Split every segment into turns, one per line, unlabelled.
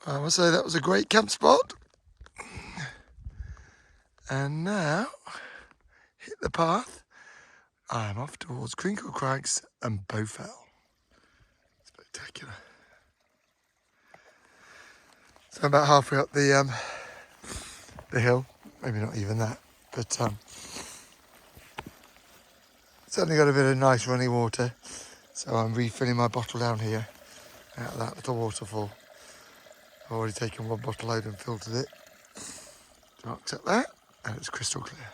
I must say that was a great camp spot. And now, hit the path. I'm off towards Crinkle, Crags and Bowfell. Spectacular. So I'm about halfway up the hill. Maybe not even that, but certainly got a bit of nice running water. So I'm refilling my bottle down here out of that little waterfall. I've already taken one bottle out and filtered it. Rocks up there, and it's crystal clear.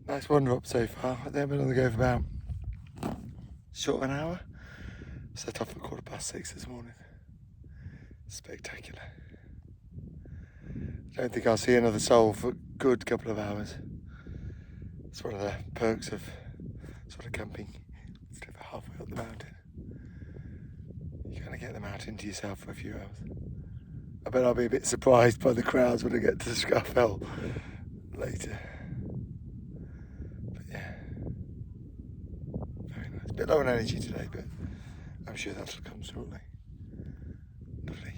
Nice wander up so far. I think I've been on the go for about short of an hour. Set off at 6:15 this morning. Spectacular. I don't think I'll see another soul for a good couple of hours. It's one of the perks of sort of camping. It's over halfway up the mountain. You kind of get them out into yourself for a few hours. I bet I'll be a bit surprised by the crowds when I get to the Bowfell later. But yeah, very nice. Bit low on energy today, but I'm sure that'll come shortly. Lovely.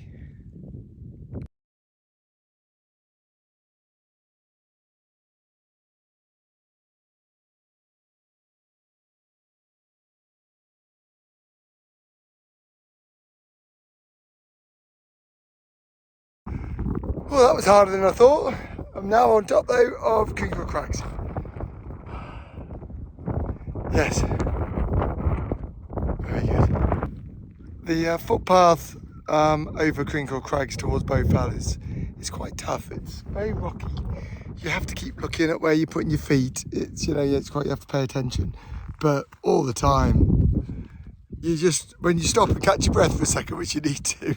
Well, that was harder than I thought. I'm now on top though of Crinkle Crags. Yes, very good. The footpath over Crinkle Crags towards Bowfell is quite tough. It's very rocky. You have to keep looking at where you're putting your feet. It's, you have to pay attention. But all the time, when you stop and catch your breath for a second, which you need to,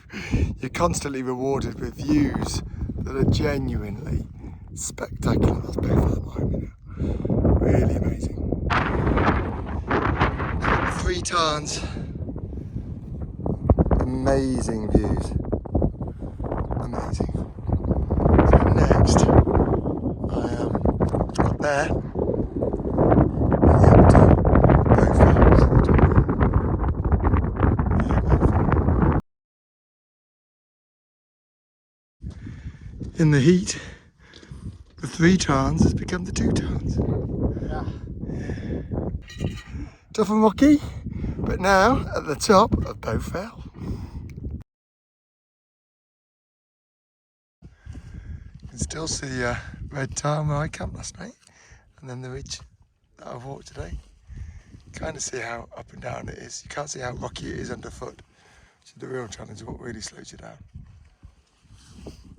you're constantly rewarded with views that are genuinely spectacular. That's Bowfell behind me now. Really amazing. 3 tarns. Amazing views. Amazing. So next, I am up there. In the heat, the 3 tarns has become the 2 tarns. Yeah. Tough and rocky, but now at the top of Bowfell. You can still see red tarn where I camped last night, and then the ridge that I've walked today. You kind of see how up and down it is. You can't see how rocky it is underfoot, which is the real challenge of what really slows you down.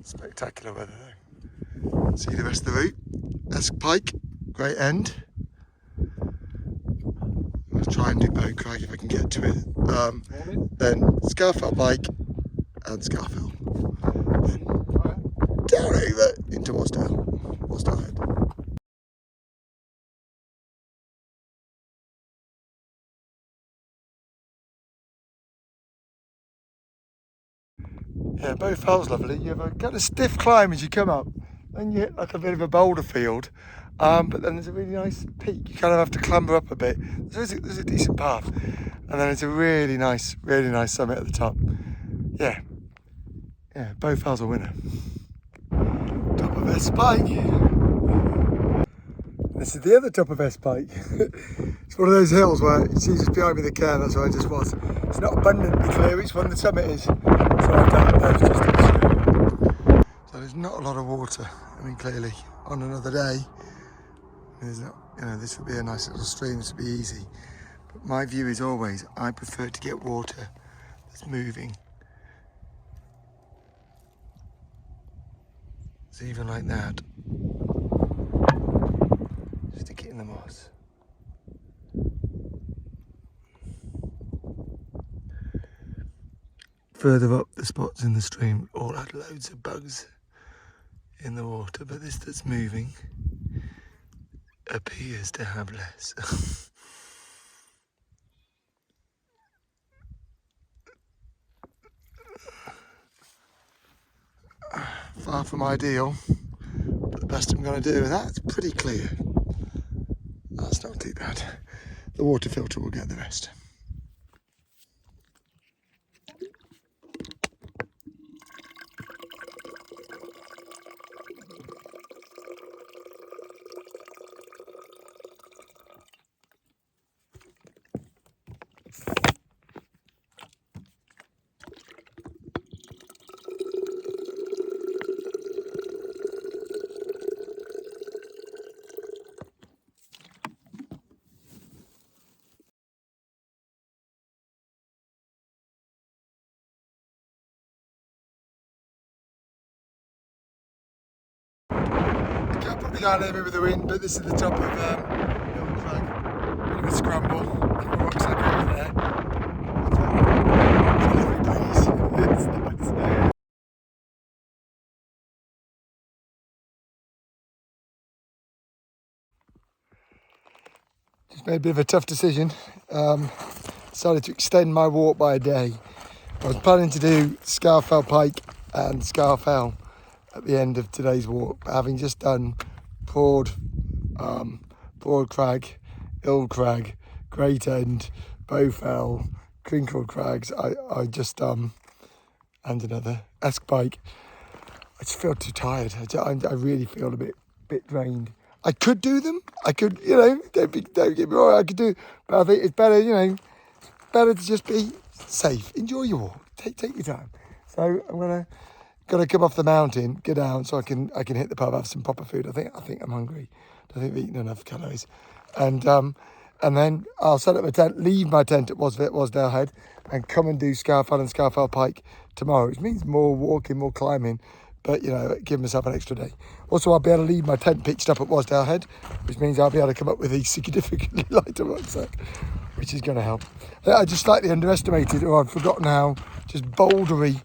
Spectacular weather though. See the rest of the route. That's Pike, great end. I'll try and do Bow Crag if I can get to it. Then Scarfell Pike and Scarfell. Then down over into Wasdale Head. Yeah, Bowfell's lovely. You have a kind of stiff climb as you come up. Then you hit like a bit of a boulder field. But then there's a really nice peak. You kind of have to clamber up a bit. There's a decent path. And then it's a really nice summit at the top. Yeah, Bowfell's a winner. Top of S Pike. This is the other top of S Pike. It's one of those hills where you see just behind me the cairn, that's where I just was. It's not abundantly clear which one the summit is. So I've done those just to be sure. So there's not a lot of water. I mean, clearly on another day, there's not, this would be a nice little stream, this would be easy. But my view is always, I prefer to get water that's moving. So even like that, stick it in the moss. Further up, the spots in the stream all had loads of bugs in the water, but this that's moving appears to have less. Far from ideal, but the best I'm going to do, and that's pretty clear. That's not too bad. the water filter will get the rest. Can't put the guy name with the wind, but this is the top of Hill Crag. Bit of a scramble. Rucksack over there. It's nice. Just made a bit of a tough decision. Decided to extend my walk by a day. I was planning to do Bowfell, Pike and Bowfell at the end of today's walk, but having just done Broad Crag, Ill Crag, Great End, Bowfell, Crinkle Crags, I just and another Pike. I just feel too tired. I really feel a bit drained. I could do them. I could, don't get me wrong, I could do, but I think it's better, better to just be safe. Enjoy your walk. Take your time. So I'm gonna come off the mountain, go down, so I can hit the pub, have some proper food. I think I'm hungry. I think I've eaten enough calories, and then I'll set up my tent, leave my tent at Wasdale Head, and come and do Bowfell and Bowfell Pike tomorrow, which means more walking, more climbing, but give myself an extra day. Also, I'll be able to leave my tent pitched up at Wasdale Head, which means I'll be able to come up with a significantly lighter rucksack, which is going to help. I just slightly underestimated, or I've forgotten how just bouldery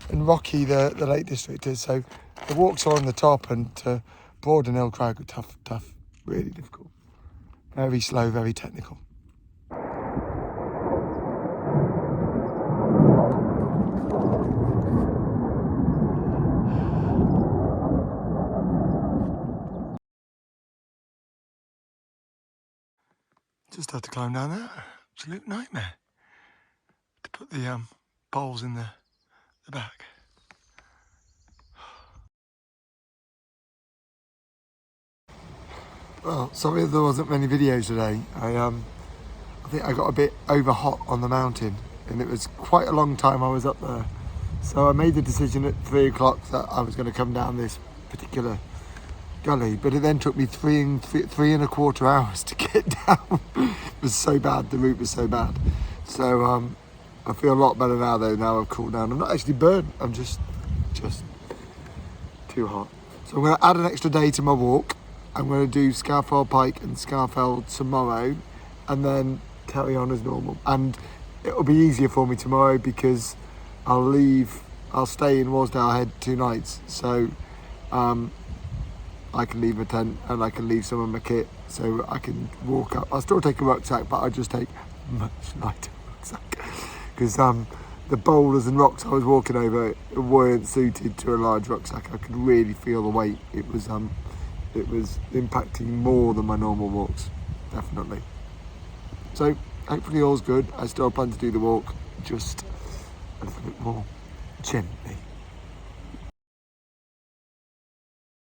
and rocky the Lake District is. So the walks are on the top, and Broad and Hill Crag were tough, really difficult. Very slow, very technical. Just had to climb down there. Absolute nightmare. To put the poles in the back. Well, sorry there wasn't many videos today. I think I got a bit over hot on the mountain, and it was quite a long time I was up there. So I made the decision at 3 o'clock that I was going to come down this particular gully, but it then took me three and a quarter hours to get down. It was so bad, the route was so bad. So I feel a lot better now though, now I've cooled down. I'm not actually burnt, I'm just too hot. So I'm going to add an extra day to my walk. I'm going to do Bowfell Pike and Bowfell tomorrow, and then carry on as normal. And it'll be easier for me tomorrow because I'll stay in Wasdale Head 2 nights. So I can leave a tent and I can leave some of my kit, so I can walk up. I'll still take a rucksack, but I'll just take a much lighter rucksack because the boulders and rocks I was walking over weren't suited to a large rucksack. I could really feel the weight. It was impacting more than my normal walks, definitely. So hopefully all's good. I still plan to do the walk, just a little bit more gently.